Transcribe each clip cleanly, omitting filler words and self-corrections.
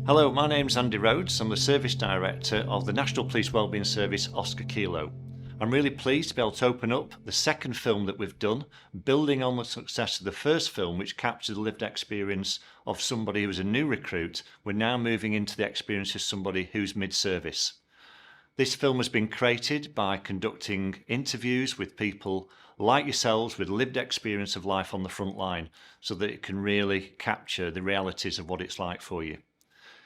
Hello, my name's Andy Rhodes. I'm the Service Director of the National Police Wellbeing Service Oscar Kilo. I'm really pleased to be able to open up the second film that we've done, building on the success of the first film, which captured the lived experience of somebody who was a new recruit. We're now moving into the experience of somebody who's mid-service. This film has been created by conducting interviews with people like yourselves with lived experience of life on the front line, so that it can really capture the realities of what it's like for you.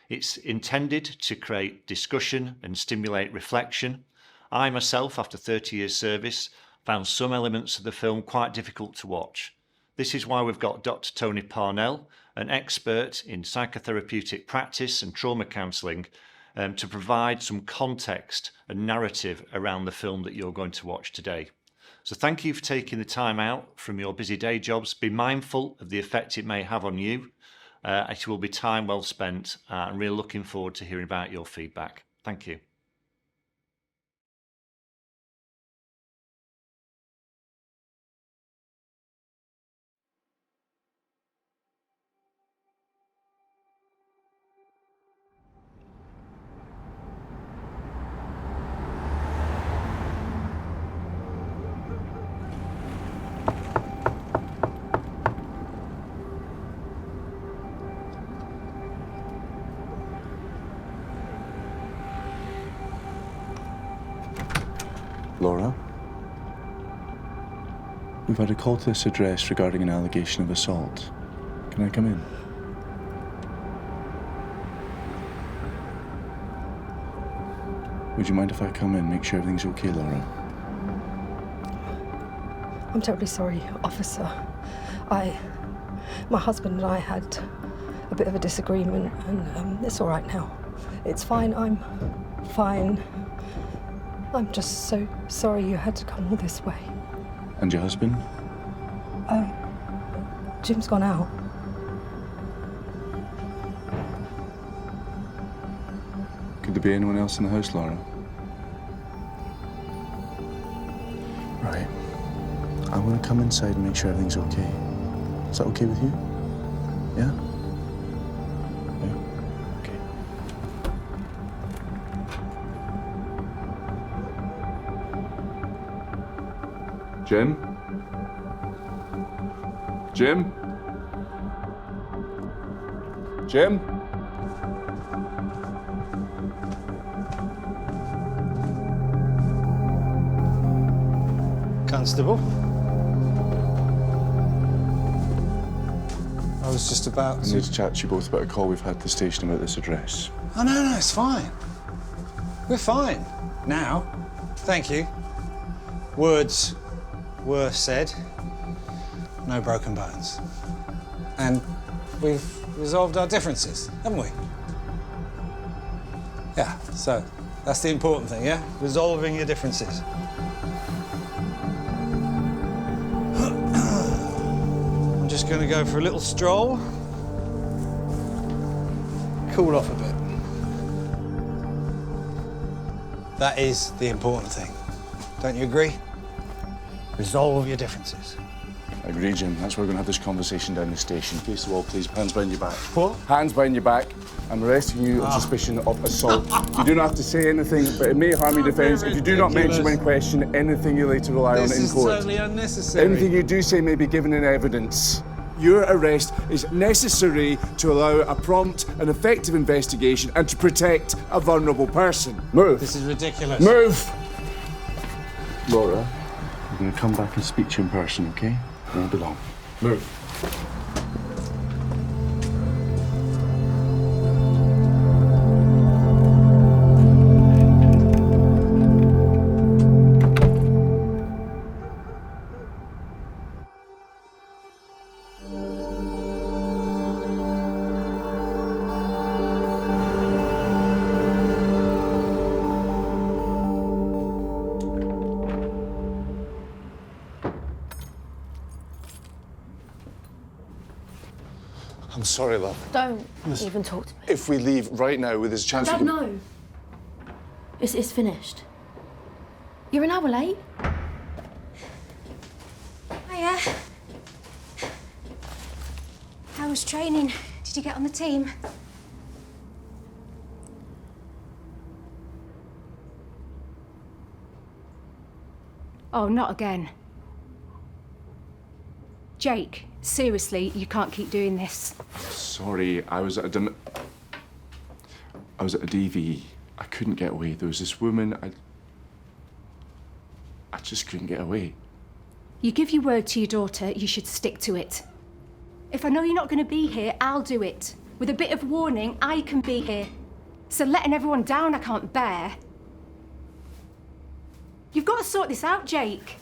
It's intended to create discussion and stimulate reflection. I myself, after 30 years service, found some elements of the film quite difficult to watch. This is why we've got Dr. Tony Parnell, an expert in psychotherapeutic practice and trauma counselling, to provide some context and narrative around the film that you're going to watch today. So thank you for taking the time out from your busy day jobs. Be mindful of the effect it may have on you. It will be time well spent. I'm really looking forward to hearing about your feedback. Thank you. Laura? We've had a call to this address regarding an allegation of assault. Can I come in? Would you mind if I come in, make sure everything's okay, Laura? I'm terribly sorry, officer. My husband and I had a bit of a disagreement, and it's all right now. It's fine, I'm fine. I'm just so sorry you had to come all this way. And your husband? Jim's gone out. Could there be anyone else in the house, Laura? Right. I want to come inside and make sure everything's okay. Is that okay with you? Yeah? Yeah? Okay. Jim? Jim? Jim? Constable. I was just about I need to chat to you both about a call we've had at the station about this address. Oh, no, it's fine. We're fine. Now. Thank you. Words were said. No broken bones. And we've resolved our differences, haven't we? Yeah, so that's the important thing, yeah? Resolving your differences. I'm just going to go for a little stroll. Cool off a bit. That is the important thing. Don't you agree? Resolve your differences. I agree, Jim. That's why we're going to have this conversation down the station. Face the wall, please. Hands behind your back. What? Hands behind your back. I'm arresting you on suspicion of assault. You do not have to say anything, but it may harm your defence if you do not mention when questioned anything you later rely on in court. This is totally unnecessary. Anything you do say may be given in evidence. Your arrest is necessary to allow a prompt and effective investigation and to protect a vulnerable person. Move. This is ridiculous. Move! Laura, I'm going to come back and speak to you in person, okay? You won't be long. Move. I'm sorry, love. Don't even talk to me. If we leave right now, there's a chance we Dad, can... no. It's finished. You're an hour late. Hiya. How was training? Did you get on the team? Oh, not again. Jake, seriously, you can't keep doing this. Sorry, I was at a DV. I couldn't get away. There was this woman, I just couldn't get away. You give your word to your daughter, you should stick to it. If I know you're not going to be here, I'll do it. With a bit of warning, I can be here. So letting everyone down I can't bear. You've got to sort this out, Jake.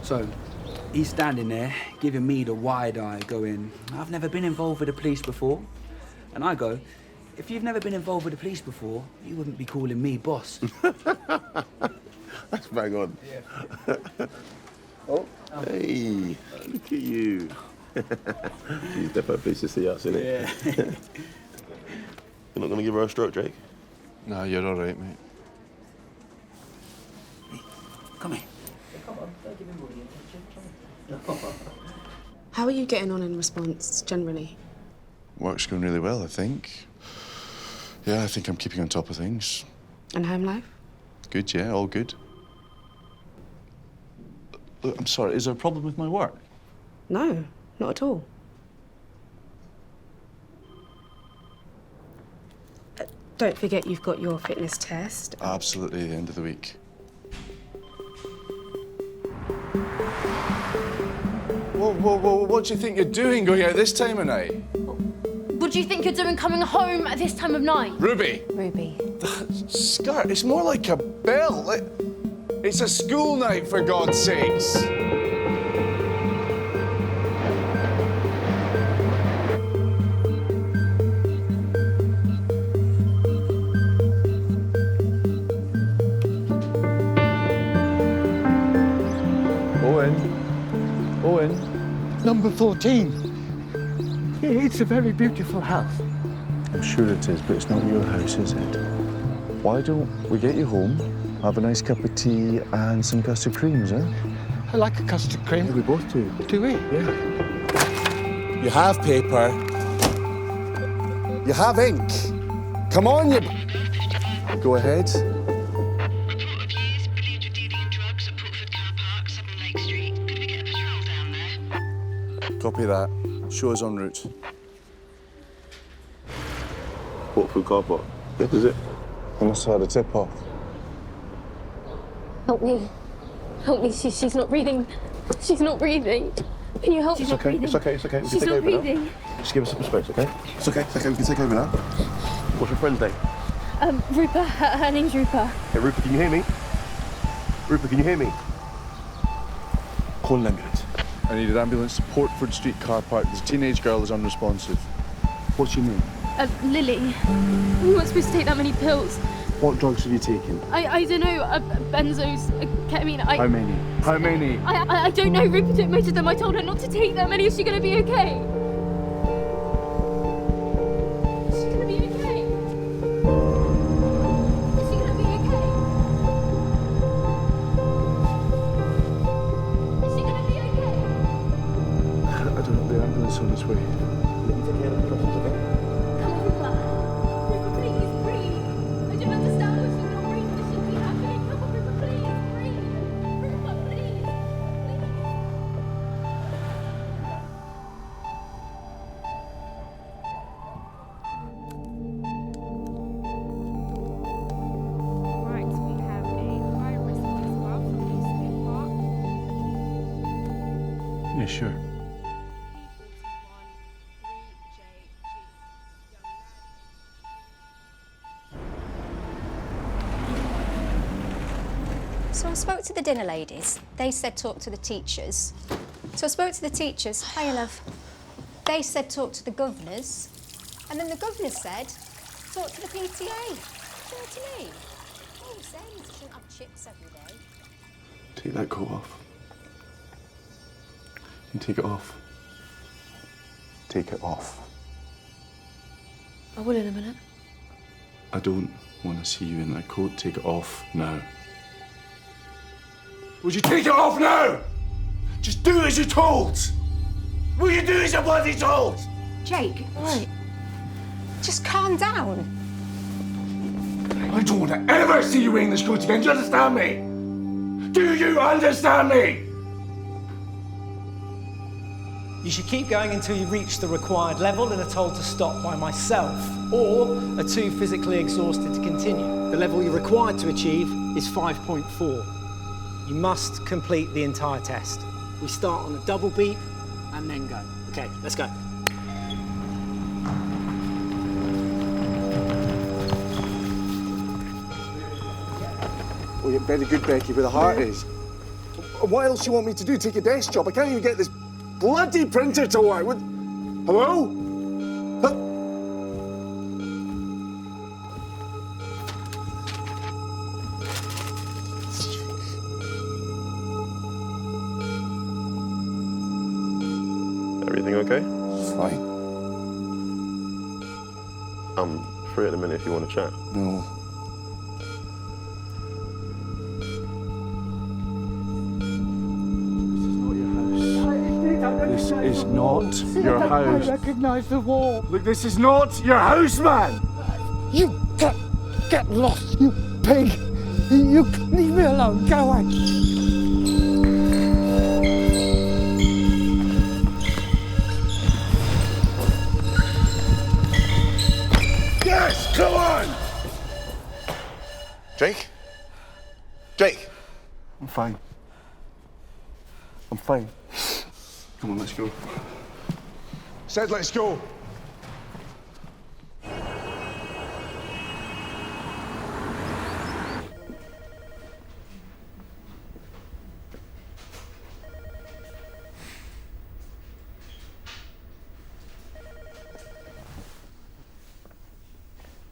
So, he's standing there, giving me the wide eye, going, I've never been involved with the police before. And I go, if you've never been involved with the police before, you wouldn't be calling me boss. That's bang on. Yeah. Oh, hey, look at you. She's definitely pleased to see us, isn't it? Yeah. You're not going to give her a stroke, Jake? No, you're all right, mate. Come here. How are you getting on in response, generally? Work's going really well, I think. Yeah, I think I'm keeping on top of things. And home life? Good, yeah, all good. Look, I'm sorry, is there a problem with my work? No, not at all. Don't forget you've got your fitness test. Absolutely, the end of the week. Whoa, what do you think you're doing going out this time of night? What do you think you're doing coming home at this time of night? Ruby! Ruby. Skirt, it's more like a bell. It's a school night, for God's sakes. Owen, number 14. It's a very beautiful house. I'm sure it is, but it's not your house, is it? Why don't we get you home, have a nice cup of tea and some custard creams, eh? I like a custard cream. Yeah, we both do. Do we? Yeah. You have paper. You have ink. Come on, you... Go ahead. Copy that. Show us en route. Watford car park. This is it. I must have had a tip-off. Help me. Help me. She's not breathing. She's not breathing. Can you help me? It's okay, it's okay, it's okay. We can She's take not over now. breathing. Just give us some space, okay? It's okay, we can take over now. What's your friend's name? Rupa. Her name's Rupa. Hey, Rupert, can you hear me? Rupert, can you hear me? Call an ambulance. I need an ambulance to Portford Street car park. This teenage girl is unresponsive. What's your name? Lily. We weren't supposed to take that many pills. What drugs have you taken? I don't know. Benzos, ketamine. How many? How many? I don't know. Rupa took most of them. I told her not to take that many. Is she going to be okay? Is she going to be okay? Is she going to be okay? Is she going to be okay? I don't know. The ambulance on its way. Let me take care of the questions, okay? Come on, Rupa. Rupa, please, breathe. I don't understand why she's not breathing. This shouldn't be happening. Come on, Rupa, please, breathe. Rupa, please. Right, we have a high risk as well from Eastgate Park. Yeah, sure. So I spoke to the dinner ladies. They said talk to the teachers. So I spoke to the teachers. Hiya, love. They said talk to the governors. And then the governor said talk to the PTA. Talk to me. All the same, you shouldn't have chips every day. Take that coat off. You take it off. Take it off. I will in a minute. I don't want to see you in that coat. Take it off now. Would you take it off now? Just do as you're told. Will you do as you're bloody told? Jake. All right. Just calm down. I don't want to ever see you wearing this coat again. Do you understand me? Do you understand me? You should keep going until you reach the required level and are told to stop by myself, or are too physically exhausted to continue. The level you're required to achieve is 5.4. You must complete the entire test. We start on a double beep and then go. Okay, let's go. Oh, you're very good, Becky, where the heart is. What else do you want me to do? Take a desk job? I can't even get this bloody printer to work. Hello? Everything okay? Fine. I'm free at the minute if you want to chat. No. This is not your house. I recognise the wall. Look, this is not your house, man! You get lost, you pig. You leave me alone. Go away. Yes, come on! Jake? Jake? I'm fine. I'm fine. Come on, let's go. Said let's go.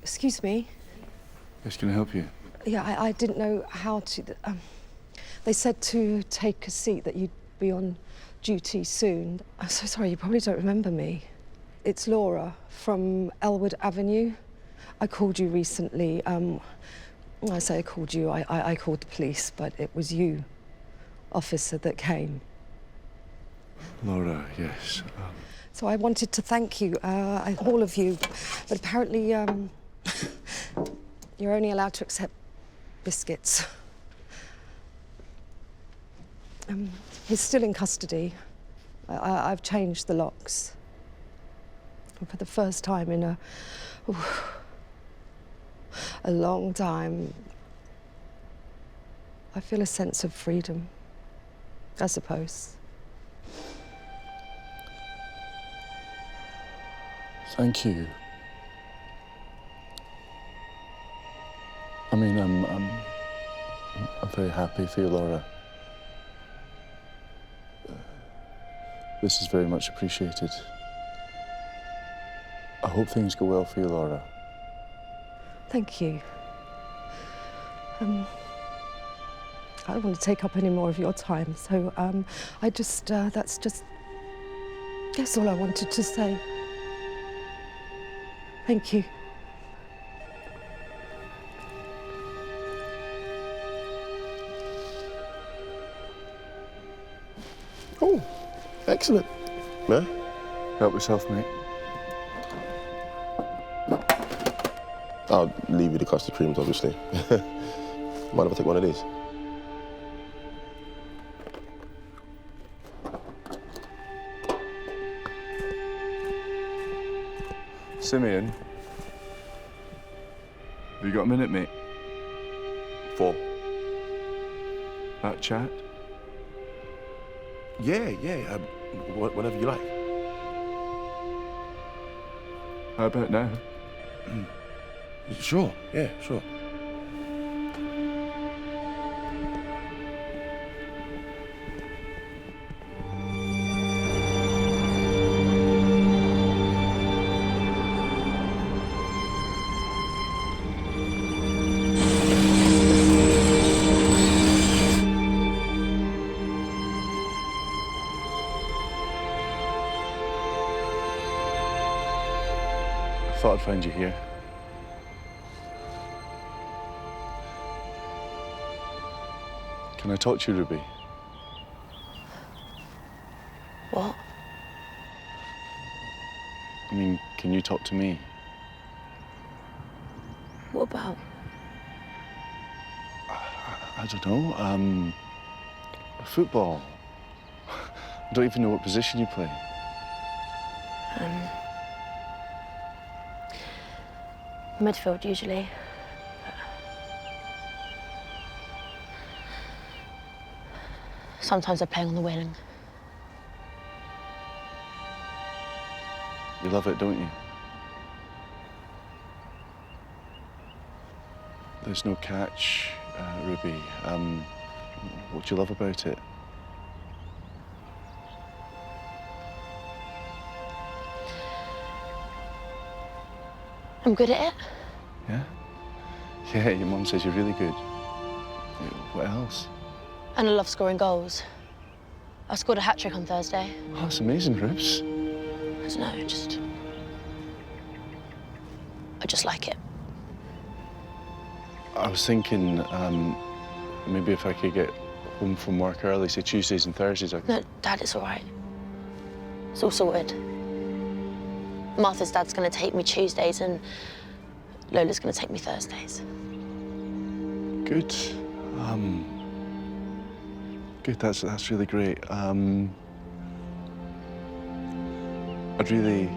Excuse me. Yes, can I help you? Yeah, I didn't know how to. They said to take a seat, that you'd be on duty soon. I'm so sorry, you probably don't remember me. It's Laura from Elwood Avenue. I called you recently. When I say I called you, I called the police, but it was you, officer, that came. Laura, yes. So I wanted to thank you, all of you, but apparently you're only allowed to accept biscuits. He's still in custody. I've changed the locks. And for the first time in a long time, I feel a sense of freedom, I suppose. Thank you. I mean, I'm very happy for you, Laura. This is very much appreciated. I hope things go well for you, Laura. Thank you. I don't want to take up any more of your time, so that's all I wanted to say. Thank you. Oh, excellent. Yeah? Help yourself, mate. I'll leave you the custard creams, obviously. Mind if I take one of these? Simeon, have you got a minute, mate? 4. That chat? Yeah, whenever you like. How about now? Sure, yeah, sure. I thought I'd find you here. Can I talk to you, Ruby? What? I mean, can you talk to me? What about? I don't know. Football. I don't even know what position you play. Midfield, usually. Sometimes I'm playing on the wing. You love it, don't you? There's no catch, Ruby. What do you love about it? I'm good at it. Yeah? Yeah, your mum says you're really good. What else? And I love scoring goals. I scored a hat-trick on Thursday. Oh, that's amazing, Rubes. I don't know, I just like it. I was thinking, maybe if I could get home from work early, say Tuesdays and Thursdays, I could... No, Dad, it's all right. It's all sorted. Martha's dad's going to take me Tuesdays and Lola's going to take me Thursdays. Good. Good, that's really great. I'd really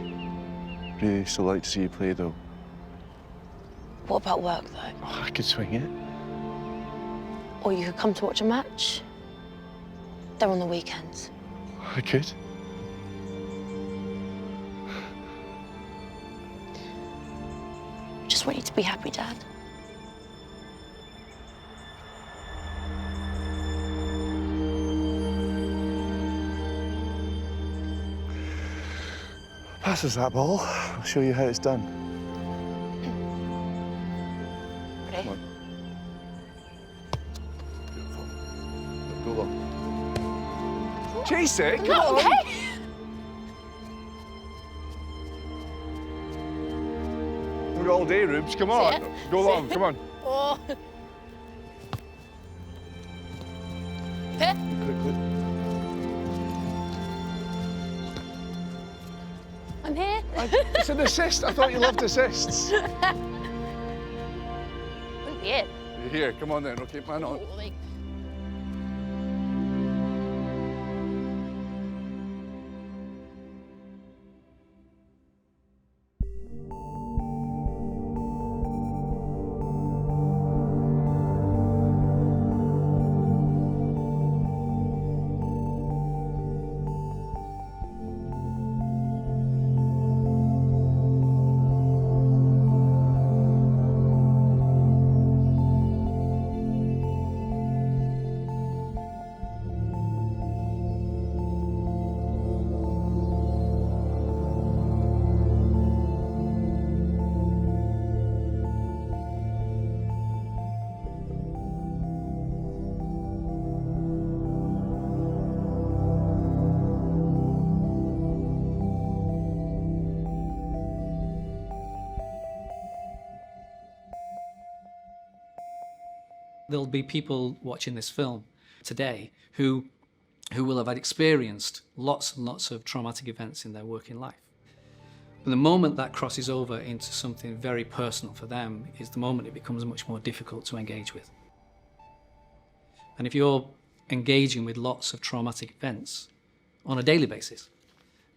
still like to see you play, though. What about work, though? Oh, I could swing it. Or you could come to watch a match. They're on the weekends. I could. Just want you to be happy, Dad. Pass us that ball. I'll show you how it's done. Ready? Come on. Beautiful. Go long. Chase it, come No, on. okay. We've got all day, Rubes. Come on. it. Go long, come on. Oh. Hit. Quickly. I'm here. It's an assist. I thought you loved assists. Wouldn't be it. You're here. Come on then. Okay, man on. Oh, like... There'll be people watching this film today who will have had experienced lots and lots of traumatic events in their working life. But the moment that crosses over into something very personal for them is the moment it becomes much more difficult to engage with. And if you're engaging with lots of traumatic events on a daily basis,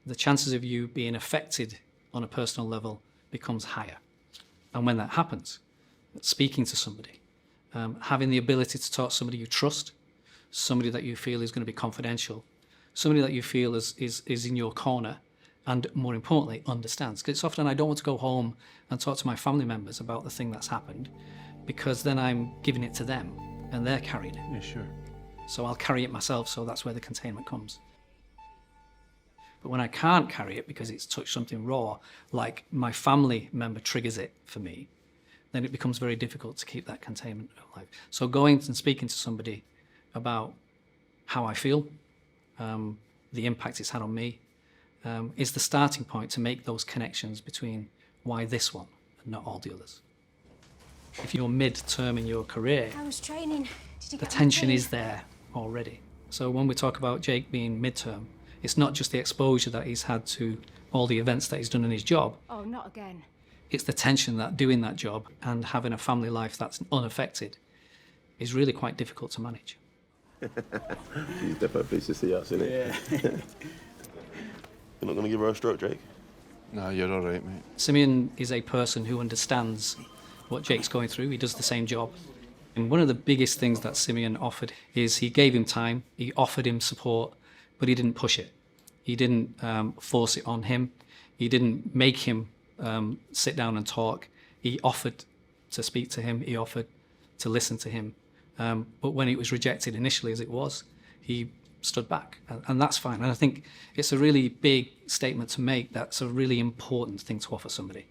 the chances of you being affected on a personal level becomes higher. And when that happens, speaking to somebody, having the ability to talk to somebody you trust, somebody that you feel is going to be confidential, somebody that you feel is in your corner, and more importantly, understands. Because it's often I don't want to go home and talk to my family members about the thing that's happened, because then I'm giving it to them, and they're carrying it. Yeah, sure. So I'll carry it myself, so that's where the containment comes. But when I can't carry it because it's touched something raw, like my family member triggers it for me, then it becomes very difficult to keep that containment alive. So going and speaking to somebody about how I feel, the impact it's had on me, is the starting point to make those connections between why this one and not all the others. If you're mid-term in your career, I was training. Did you the get my tension key? is there already. So when we talk about Jake being mid-term, It's not just the exposure that he's had to all the events that he's done in his job. Oh, not again. It's the tension that doing that job and having a family life that's unaffected is really quite difficult to manage. She's definitely pleased to see us, isn't it? Yeah. You're not going to give her a stroke, Jake? No, you're all right, mate. Simeon is a person who understands what Jake's going through. He does the same job. And one of the biggest things that Simeon offered is he gave him time, he offered him support, but he didn't push it. He didn't force it on him. He didn't make him sit down and talk. He offered to speak to him. He offered to listen to him. But when it was rejected initially, as it was, he stood back. And that's fine. And I think it's a really big statement to make. That's a really important thing to offer somebody.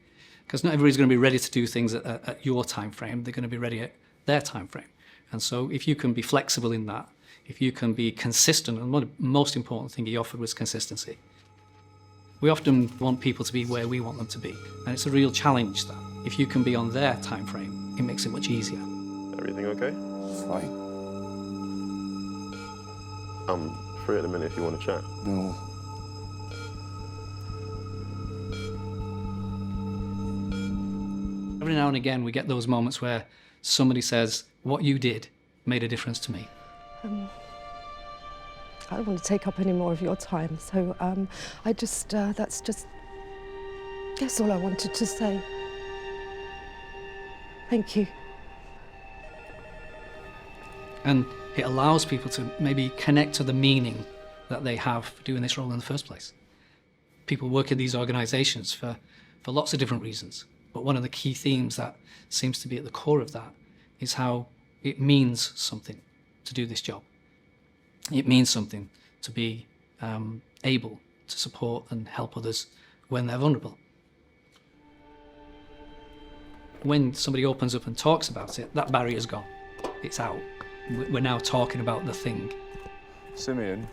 Because not everybody's going to be ready to do things at your time frame. They're going to be ready at their time frame. And so if you can be flexible in that, if you can be consistent, and one of the most important thing he offered was consistency. We often want people to be where we want them to be. And it's a real challenge that if you can be on their time frame, it makes it much easier. Everything okay? Fine. I'm free at the minute if you want to chat. No. Every now and again, we get those moments where somebody says, what you did made a difference to me. I don't want to take up any more of your time, so that's all I wanted to say. Thank you. And it allows people to maybe connect to the meaning that they have for doing this role in the first place. People work in these organisations for lots of different reasons, but one of the key themes that seems to be at the core of that is how it means something to do this job. It means something to be able to support and help others when they're vulnerable. When somebody opens up and talks about it, that barrier's gone. It's out. We're now talking about the thing. Simeon,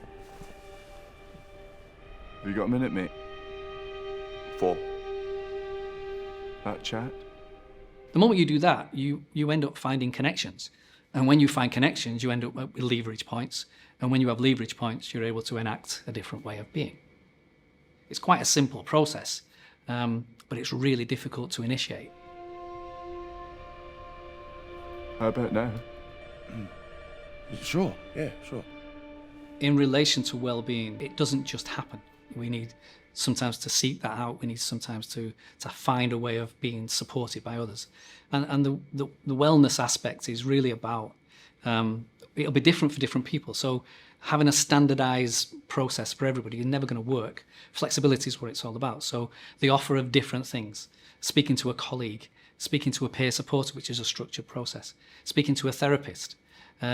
have you got a minute, mate? 4. That chat? The moment you do that, you end up finding connections. And when you find connections, you end up with leverage points. And when you have leverage points, you're able to enact a different way of being. It's quite a simple process, but it's really difficult to initiate. How about now? Sure, yeah, sure. In relation to well-being, it doesn't just happen. We need sometimes to seek that out. We need sometimes to find a way of being supported by others. And the wellness aspect is really about, it'll be different for different people. So having a standardized process for everybody is never going to work. Flexibility is what it's all about. So the offer of different things, speaking to a colleague, speaking to a peer supporter, which is a structured process, speaking to a therapist,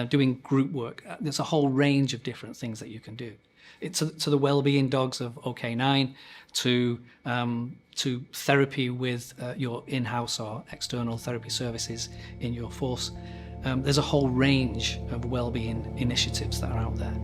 doing group work. There's a whole range of different things that you can do. It's to the well-being dogs of OK9, to therapy with your in-house or external therapy services in your force. There's a whole range of well-being initiatives that are out there.